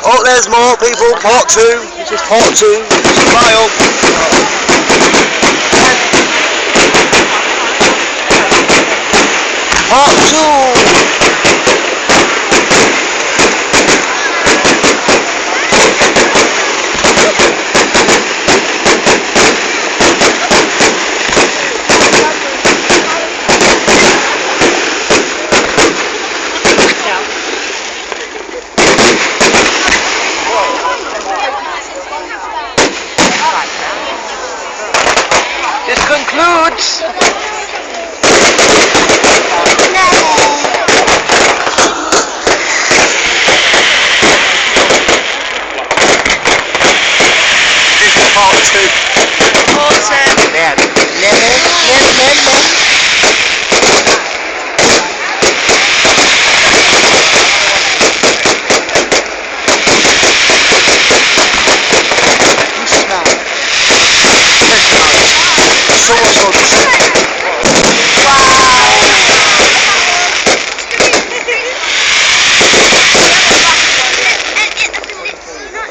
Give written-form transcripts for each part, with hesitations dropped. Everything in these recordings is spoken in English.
Oh, there's more people. Part 2. This is part 2. Smile. Part 2. This concludes. This is part 2. Awesome. Man. You smell it. So much fun.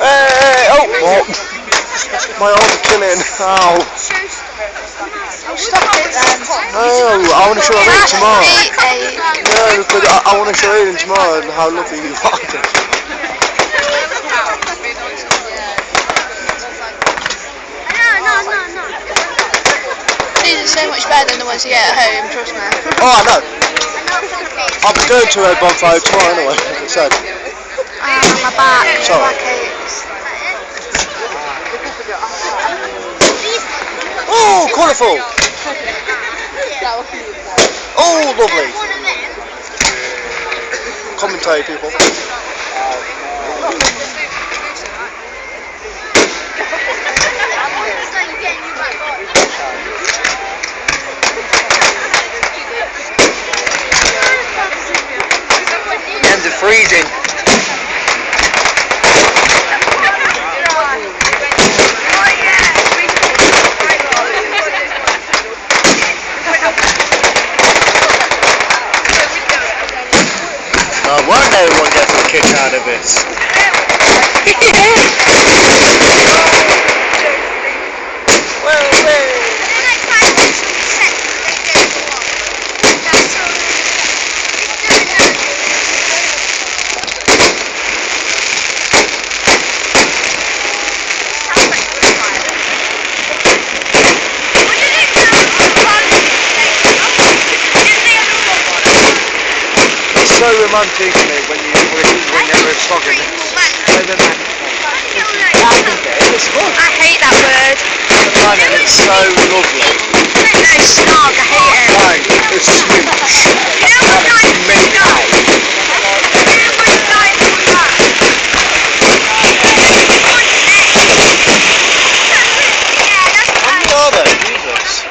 Hey, oh, my arm's killing. Ow. Stop it then. No, I want to show Aiden tomorrow. No, because I want to show Aiden tomorrow how lovely you are. No. These are so much better than the ones you get at home, trust me. Oh, I know. I'll be going to a bonfire tomorrow anyway, like I said. My back. Sorry. My back aches. Oh, colourful. Oh, lovely. Commentate, people. Ends are freezing. No wonder everyone gets a kick out of it. So romantic, isn't it, when you're slogging it. So romantic. It's fun. I hate that word. I know, it's so lovely. No, snog, I hate it. Right, it's smooch. You know what And it's midnight. How many are there? Jesus.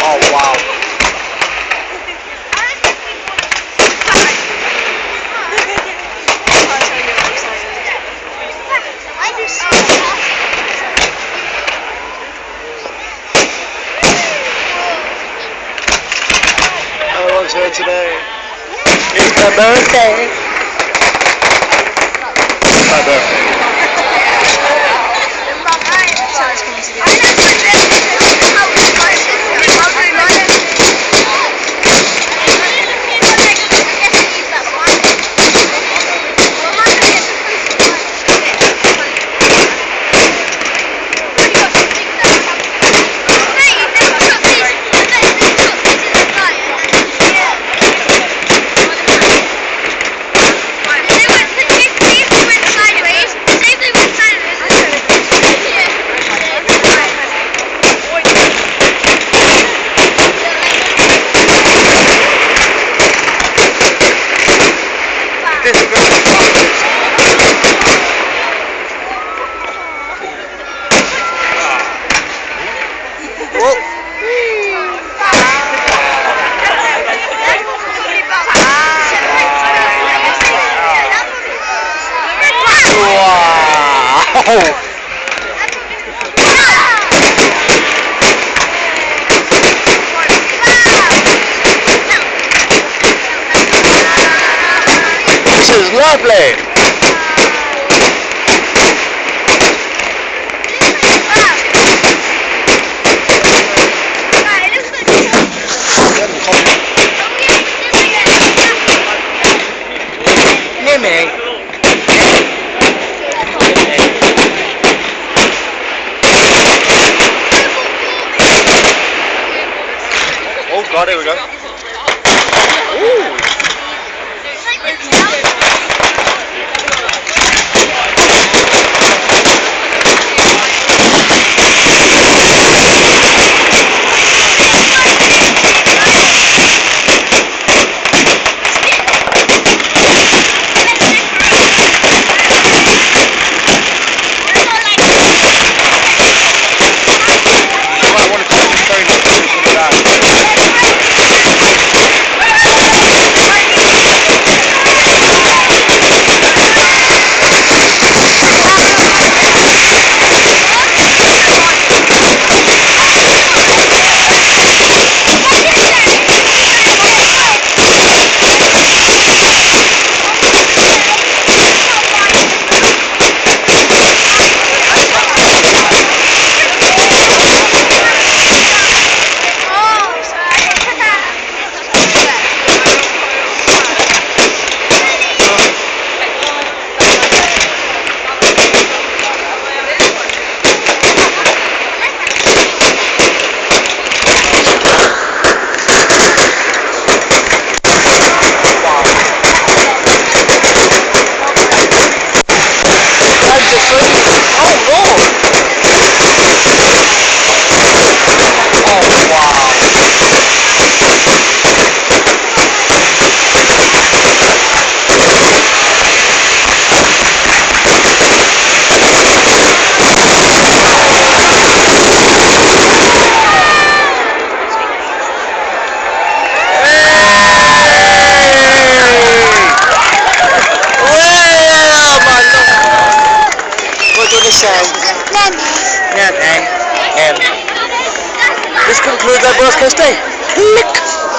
Oh, wow. Everyone's here today. It's my birthday. My birthday. is lovely. Nimmy. Oh God, here we go. Ooh. This concludes our broadcast day. Click.